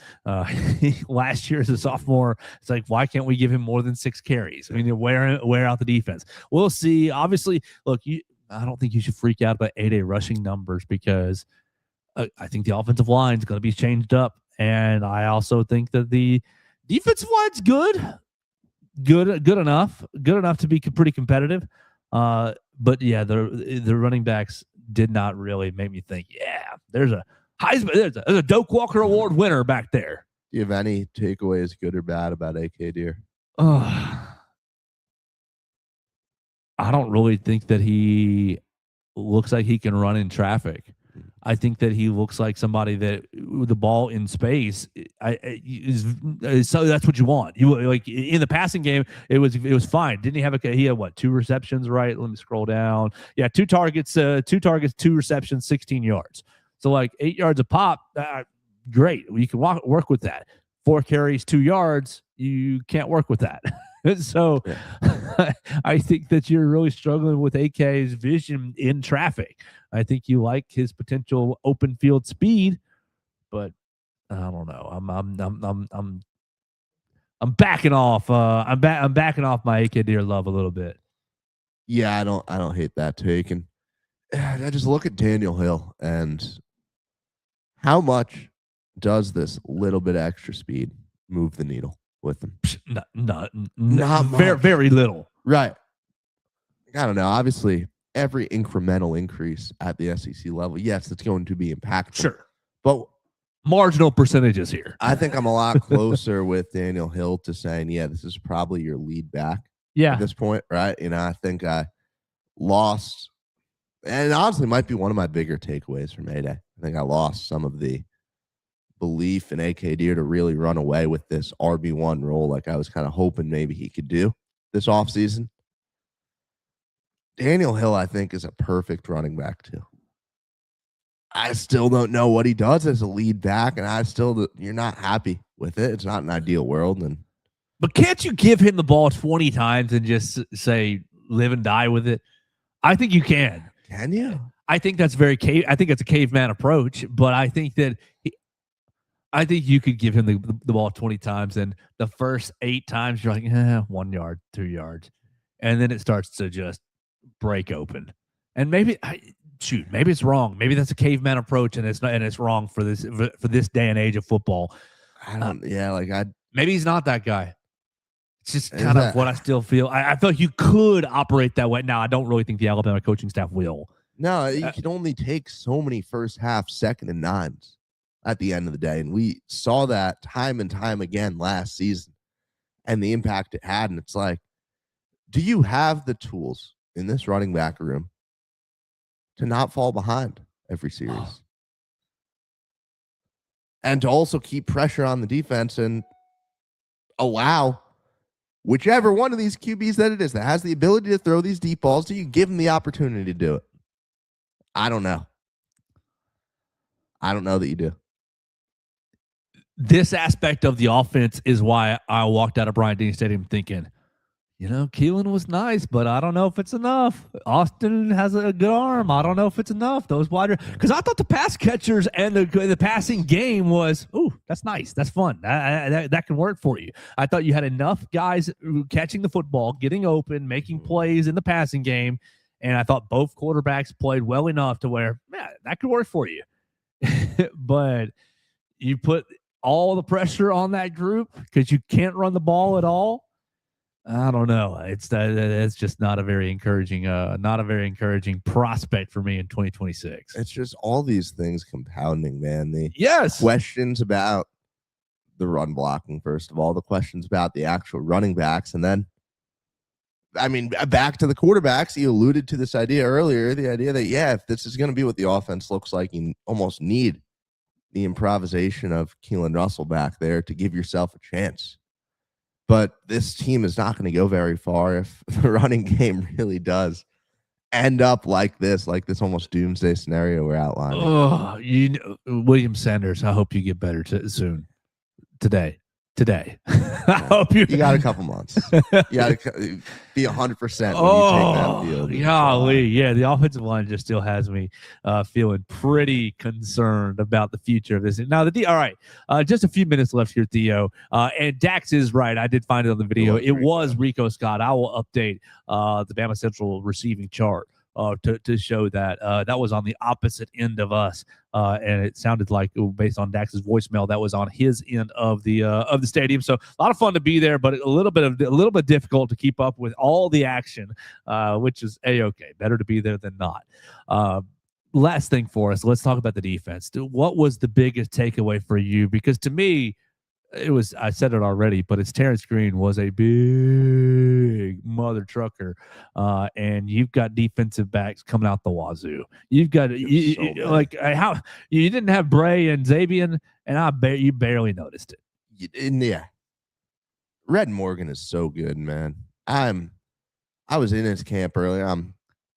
Last year as a sophomore, it's like, why can't we give him more than 6 carries? Wear out the defense. We'll see. Obviously, look, I don't think you should freak out about 8A rushing numbers, because I think the offensive line is going to be changed up. And I also think that the defensive line's good enough to be pretty competitive. But yeah, the running backs did not really make me think, yeah, there's a Heisman, there's a Doak Walker Award winner back there. Do you have any takeaways, good or bad, about AK Deer? I don't really think that he looks like he can run in traffic. I think that he looks like somebody that with the ball in space so that's what you want. You like in the passing game, it was fine. Didn't he have he had 2 receptions, right? Let me scroll down. Yeah, 2 targets, 2 receptions, 16 yards. So 8 yards a pop. Great. You can work with that. 4 carries, 2 yards. You can't work with that. So yeah. I think that you're really struggling with AK's vision in traffic. I think you like his potential open field speed, but I don't know. I'm backing off. I'm backing off my AK Deer love a little bit. Yeah, I don't hate that take. And I just look at Daniel Hill and how much does this little bit extra speed move the needle with them? Not very, very little. Right. I don't know. Obviously, every incremental increase at the SEC level, yes, it's going to be impactful. Sure. But marginal percentages here. I think I'm a lot closer with Daniel Hill to saying, yeah, this is probably your lead back at this point, right? I think I lost, and honestly might be one of my bigger takeaways from A-Day. I think I lost some of the belief in AK Deer to really run away with this RB1 role like I was kind of hoping maybe he could do. this offseason. Daniel Hill, I think, is a perfect running back too. I still don't know what he does as a lead back, and you're not happy with it. It's not an ideal world. But can't you give him the ball 20 times and just say live and die with it? I think you can. Can you? I think that's I think it's a caveman approach, but I think that I think you could give him the ball 20 times, and the first 8 times you're like, 1 yard, 2 yards, and then it starts to just break open. And maybe it's wrong. Maybe that's a caveman approach, and it's wrong for this day and age of football. Maybe he's not that guy. It's just kind of what I still feel. I feel like you could operate that way. Now, I don't really think the Alabama coaching staff will. No, you can only take so many first half, 2nd and 9s at the end of the day. And we saw that time and time again last season and the impact it had. And it's like, do you have the tools in this running back room to not fall behind every series? And to also keep pressure on the defense and allow whichever one of these QBs that it is that has the ability to throw these deep balls, do you give them the opportunity to do it? I don't know. I don't know that you do. This aspect of the offense is why I walked out of Bryant-Denny Stadium thinking, Keelan was nice, but I don't know if it's enough. Austin has a good arm. I don't know if it's enough. Those wide, because I thought the pass catchers and the passing game was, that's nice. That's fun. That can work for you. I thought you had enough guys catching the football, getting open, making plays in the passing game, and I thought both quarterbacks played well enough to where, that could work for you. But you put all the pressure on that group because you can't run the ball at all. I don't know. It's just not a very encouraging prospect for me in 2026. It's just all these things compounding, man. The yes questions about the run blocking, first of all, the questions about the actual running backs, and then, back to the quarterbacks. You alluded to this idea earlier, the idea that, if this is going to be what the offense looks like, you almost need the improvisation of Keelan Russell back there to give yourself a chance. But this team is not going to go very far if the running game really does end up like this almost doomsday scenario we're outlining. William Sanders, I hope you get better soon. Today. I hope you got a couple months. You got to be 100% when you take that field. Golly, the offensive line just still has me feeling pretty concerned about the future of this. Now, all right, just a few minutes left here, Theo. And Dax is right. I did find it on the video. It was Rico Scott. I will update the BamaCentral receiving chart to show that that was on the opposite end of us, and it sounded like, based on Dax's voicemail, that was on his end of the stadium. So a lot of fun to be there, but a little bit difficult to keep up with all the action, which is a-okay. Better to be there than not. Last thing for us, let's talk about the defense. What was the biggest takeaway for you? Because to me, I said it already, but Terrence Green was a big mother trucker, and you've got defensive backs coming out the wazoo. You've got you didn't have Bray and Xavier, and you barely noticed it. Red Morgan is so good, man. I was in his camp earlier. I'm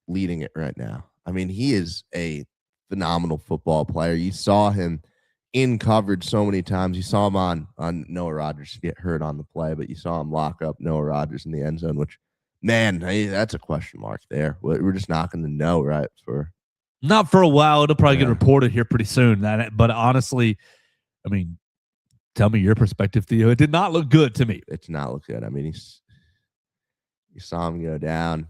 leading it right now. He is a phenomenal football player. You saw him in coverage so many times. You saw him on Noah Rodgers get hurt on the play, but you saw him lock up Noah Rodgers in the end zone, which, man, that's a question mark there. We're just not going to know, right? Not for a while. It'll probably get reported here pretty soon. But honestly, tell me your perspective, Theo. It did not look good to me. It did not look good. You saw him go down.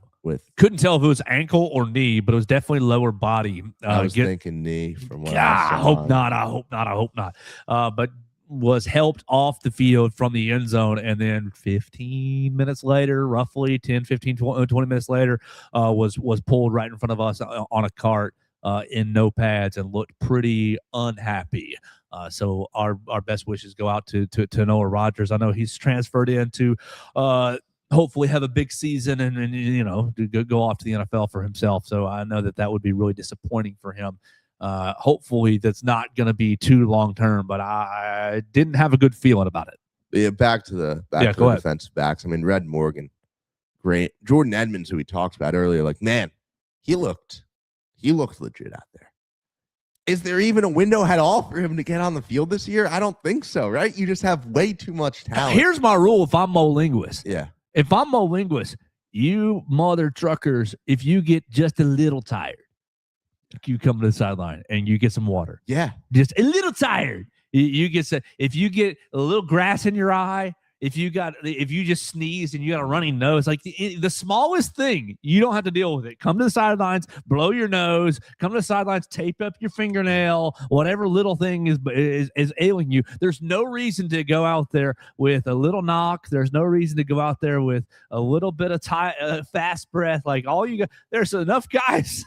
Couldn't tell if it was ankle or knee, but it was definitely lower body. I was thinking knee from what I saw. I hope not. But was helped off the field from the end zone, and then 15 minutes later, roughly 10, 15, 20 minutes later, was pulled right in front of us on a cart in no pads and looked pretty unhappy. So our best wishes go out to Noah Rodgers. I know he's transferred into hopefully have a big season and go off to the NFL for himself. So I know that would be really disappointing for him. Hopefully that's not going to be too long term, but I didn't have a good feeling about it. Yeah, back to the defensive backs. Red Morgan great. Jordan Edmonds, who we talked about earlier, like, man, he looked legit out there. Is there even a window at all for him to get on the field this year? I don't think so, right? You just have way too much talent. Here's my rule if I'm Mo Linguist. Yeah. If I'm Mo Linguist, you mother truckers, if you get just a little tired, you come to the sideline and you get some water. Yeah. Just a little tired. You get some, if you get a little grass in your eye, if you just sneezed and you got a runny nose, like the smallest thing, you don't have to deal with it. Come to the sidelines, blow your nose, come to the sidelines, tape up your fingernail, whatever little thing is ailing you. There's no reason to go out there with a little knock. There's no reason to go out there with a little bit of fast breath. Like all you got, there's enough guys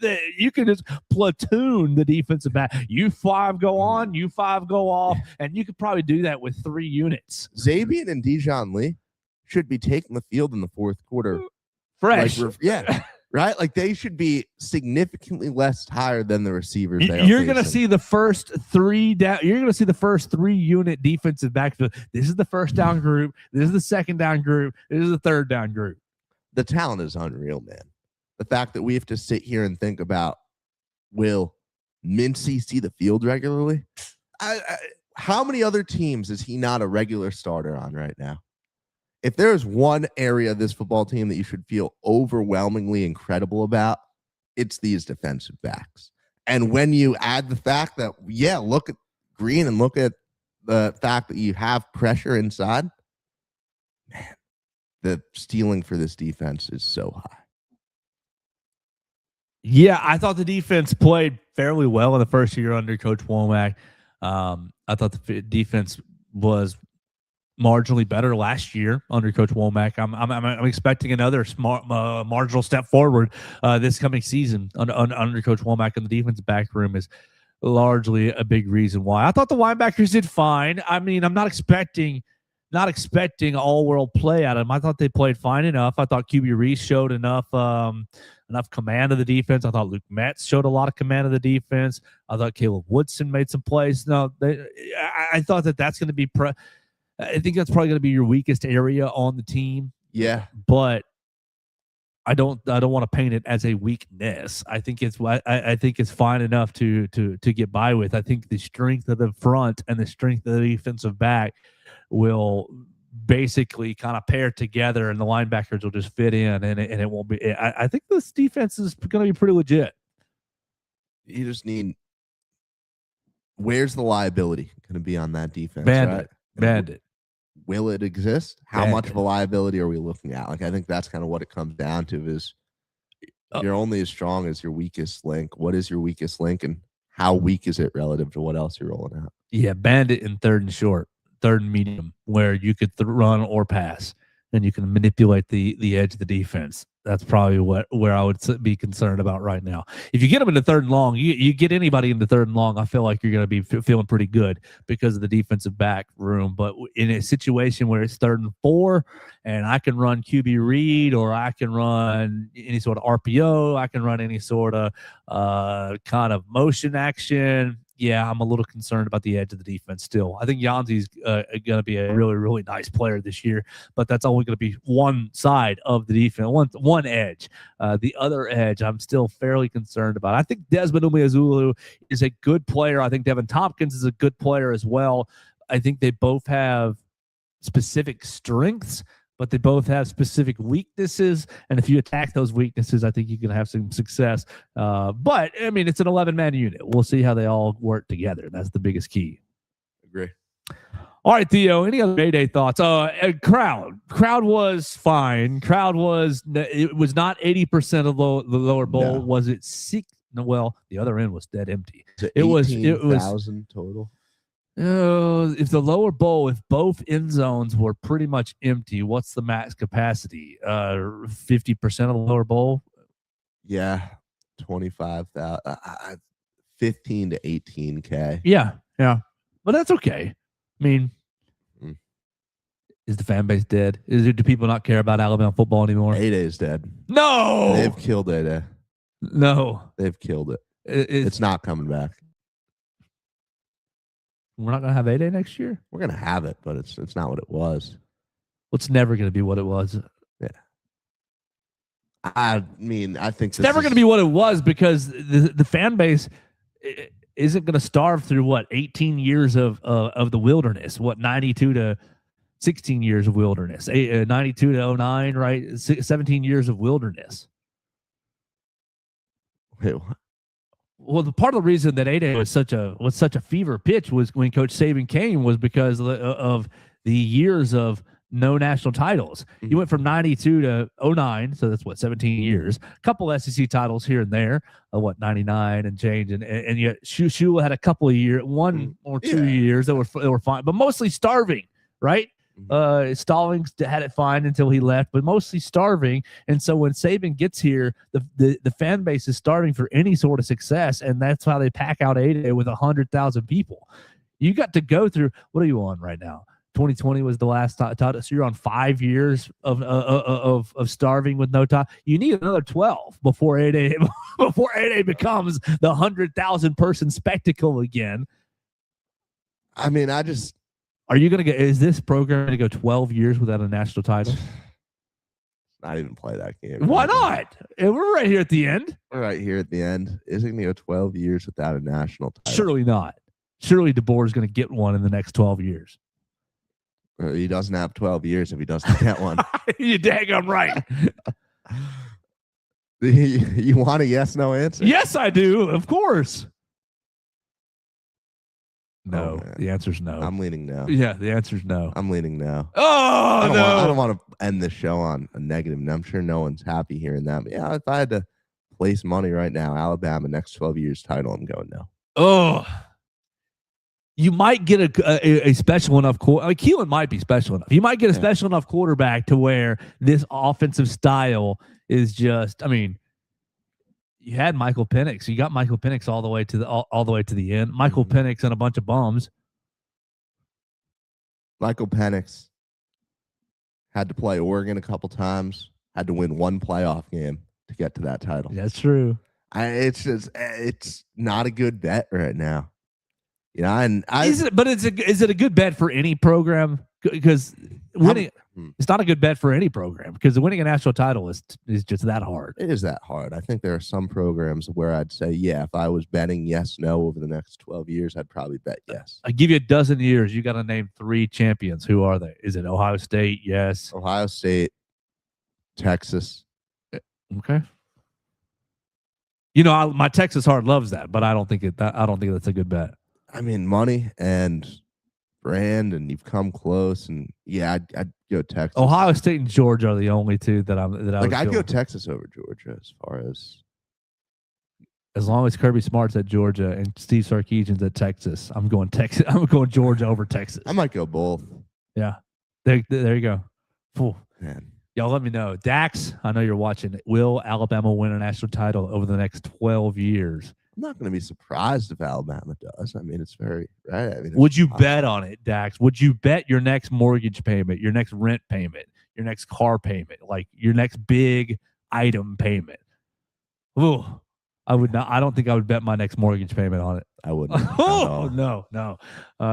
that you can just platoon the defensive back. You 5 go on, you 5 go off, and you could probably do that with 3 units. Zabian and Dijon Lee should be taking the field in the fourth quarter. Fresh. Yeah. Right? Like they should be significantly less tired than the receivers. You're going to see the first 3 down. You're going to see the first 3 unit defensive backfield. This is the first down group. This is the second down group. This is the third down group. The talent is unreal, man. The fact that we have to sit here and think about, will Mincy see the field regularly? How many other teams is he not a regular starter on right now? If there's one area of this football team that you should feel overwhelmingly incredible about, it's these defensive backs. And when you add the fact that, look at Green and look at the fact that you have pressure inside, man, the ceiling for this defense is so high. Yeah, I thought the defense played fairly well in the first year under Coach Womack. I thought the defense was marginally better last year under Coach Womack. I'm expecting another smart marginal step forward this coming season under Coach Womack, and the defensive back room is largely a big reason why. I thought the linebackers did fine. I mean, I'm not expecting all-world play out of them. I thought they played fine enough. I thought QB Reese showed enough command of the defense. I thought Luke Metz showed a lot of command of the defense. I thought Caleb Woodson made some plays. No, I thought that's going to be I think that's probably going to be your weakest area on the team. Yeah, but I don't want to paint it as a weakness. I think it's fine enough to get by with. I think the strength of the front and the strength of the defensive back will basically kind of pair together, and the linebackers will just fit in, and it won't be. I think this defense is going to be pretty legit. You just need. Where's the liability going to be on that defense? Bandit. Will it exist? How much of a liability are we looking at? Like, I think that's kind of what it comes down to is you're only as strong as your weakest link. What is your weakest link, and how weak is it relative to what else you're rolling out? Yeah, bandit in third and short, third and medium, where you could run or pass, and you can manipulate the edge of the defense. That's probably where I would be concerned about right now. If you get them into third and long, you get anybody into third and long, I feel like you're going to be feeling pretty good because of the defensive back room. But in a situation where it's 3rd and 4, and I can run QB read, or I can run any sort of RPO, I can run any sort of kind of motion action. Yeah, I'm a little concerned about the edge of the defense still. I think Yanzi's going to be a really, really nice player this year, but that's only going to be one side of the defense, one edge. The other edge, I'm still fairly concerned about. I think Desmond Umeazulu is a good player. I think Devin Tompkins is a good player as well. I think they both have specific strengths, but they both have specific weaknesses. And if you attack those weaknesses, I think you can have some success. But, I mean, it's an 11-man unit. We'll see how they all work together. That's the biggest key. Agree. All right, Theo, any other Mayday thoughts? Crowd was fine. It was not 80% of the lower bowl. No. Was it 6? No, well, the other end was dead empty. It was 18,000 total. If the lower bowl, if both end zones were pretty much empty, what's the max capacity? 50% of the lower bowl? Yeah, 25,000, 15 to 18K. Yeah, but that's okay. I mean, is the fan base dead? Do people not care about Alabama football anymore? A-Day is dead. No, they've killed A-Day. No, they've killed it. It's not coming back. We're not going to have A-Day next year? We're going to have it, but it's not what it was. Well, it's never going to be what it was. Yeah. I mean, I think It's never going to be what it was because the fan base isn't going to starve through 18 years of the wilderness. 92 to 16 years of wilderness, 92 to 09, right? 17 years of wilderness. Wait, what? Well, the part of the reason that 8A was such a fever pitch was when Coach Saban came was because of the years of no national titles. He went from 92 to 09, so that's 17 years. A couple SEC titles here and there, 99 and change, and yet Shula had a couple of years, one or 2 years that were fine, but mostly starving, right? Stallings had it fine until he left, but mostly starving. And so when Saban gets here, the fan base is starving for any sort of success, and that's how they pack out 8A with 100,000 people. You got to go through. What are you on right now? 2020 was the last title, so you're on 5 years of starving with no time. You need another 12 before 8A becomes the 100,000 person spectacle again. I mean, Are you going to is this program going to go 12 years without a national title? Not even play that game. Why not? We're right here at the end. We're right here at the end. Is it going to go 12 years without a national title? Surely not. Surely DeBoer is going to get one in the next 12 years. He doesn't have 12 years if he doesn't get one. You daggum right. You want a yes/no answer? Yes, I do. Of course. No, Oh, the answer's no. I'm leaning no. Yeah, the answer's no. I'm leaning no. Oh, I no. don't want to end the show on a negative, and I'm sure no one's happy hearing that. But yeah, if I had to place money right now, Alabama next 12 years title, I'm going no. Oh, you might get a special enough quarterback. Keelan might be special enough. You might get a special enough quarterback to where this offensive style is just. I mean, you had Michael Penix. You got Michael Penix all the way to the end. Michael Penix and a bunch of bums. Michael Penix had to play Oregon a couple times. Had to win one playoff game to get to that title. That's true. It's not a good bet right now. Is it a good bet for any program? Because winning, it's not a good bet for any program because winning a national title is just that hard. It is that hard. I think there are some programs where I'd say, yeah, if I was betting yes, no over the next 12 years, I'd probably bet yes. I give you a dozen years. You got to name 3 champions. Who are they? Is it Ohio State? Yes. Ohio State, Texas. Okay. My Texas heart loves that, but I don't think that's a good bet. I mean, money and brand, and you've come close, and yeah, I'd go Texas. Ohio State and Georgia are the only two that I'd go Texas over Georgia as long as Kirby Smart's at Georgia and Steve Sarkisian's at Texas. I'm going Texas. I'm going Georgia over Texas. I might go both. Yeah, there you go. Ooh. Man. Y'all let me know. Dax, I know you're watching. Will Alabama win a national title over the next 12 years? I'm not going to be surprised if Alabama does. I mean, it's very right. I mean, would you bet on it, Dax? Would you bet your next mortgage payment, your next rent payment, your next car payment, like your next big item payment? Ooh, I would not. I don't think I would bet my next mortgage payment on it. I wouldn't. Oh, no.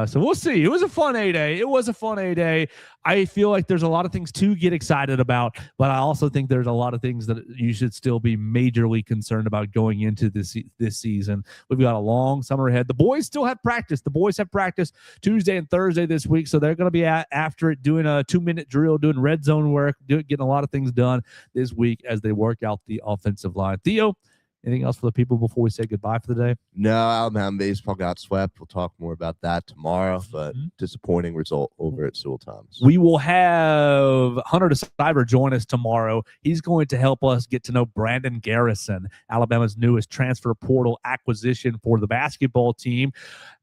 So we'll see. It was a fun A-Day. I feel like there's a lot of things to get excited about, but I also think there's a lot of things that you should still be majorly concerned about going into this season. We've got a long summer ahead. The boys still have practice. The boys have practice Tuesday and Thursday this week, so they're going to be after it, doing a 2-minute drill, doing red zone work, getting a lot of things done this week as they work out the offensive line. Theo, anything else for the people before we say goodbye for the day? No, Alabama baseball got swept. We'll talk more about that tomorrow, but disappointing result over at Sewell Thomas. We will have Hunter DeCyber join us tomorrow. He's going to help us get to know Brandon Garrison, Alabama's newest transfer portal acquisition for the basketball team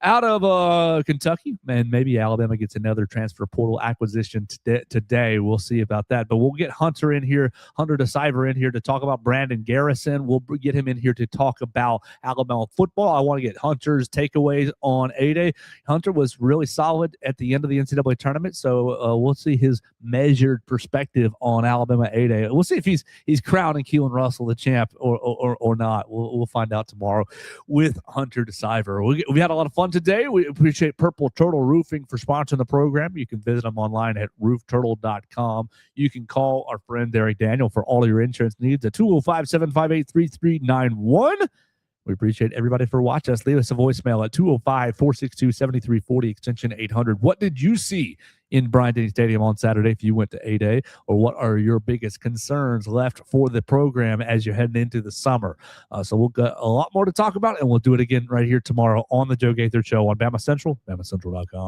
out of Kentucky. And maybe Alabama gets another transfer portal acquisition today. We'll see about that. But we'll get Hunter DeCyber in here to talk about Brandon Garrison. We'll get him came in here to talk about Alabama football. I want to get Hunter's takeaways on A-Day. Hunter was really solid at the end of the NCAA tournament, so we'll see his measured perspective on Alabama A-Day. We'll see if he's crowning Keelan Russell the champ or not. We'll find out tomorrow with Hunter DeCiver. We had a lot of fun today. We appreciate Purple Turtle Roofing for sponsoring the program. You can visit them online at roofturtle.com. You can call our friend Derek Daniel for all of your insurance needs at 205-758-3391. We appreciate everybody for watching us. Leave us a voicemail at 205-462-7340, extension 800. What did you see in Bryant-Denny Stadium on Saturday if you went to A-Day? Or what are your biggest concerns left for the program as you're heading into the summer? So we'll got a lot more to talk about, and we'll do it again right here tomorrow on the Joe Gaither Show on Bama Central, BamaCentral.com.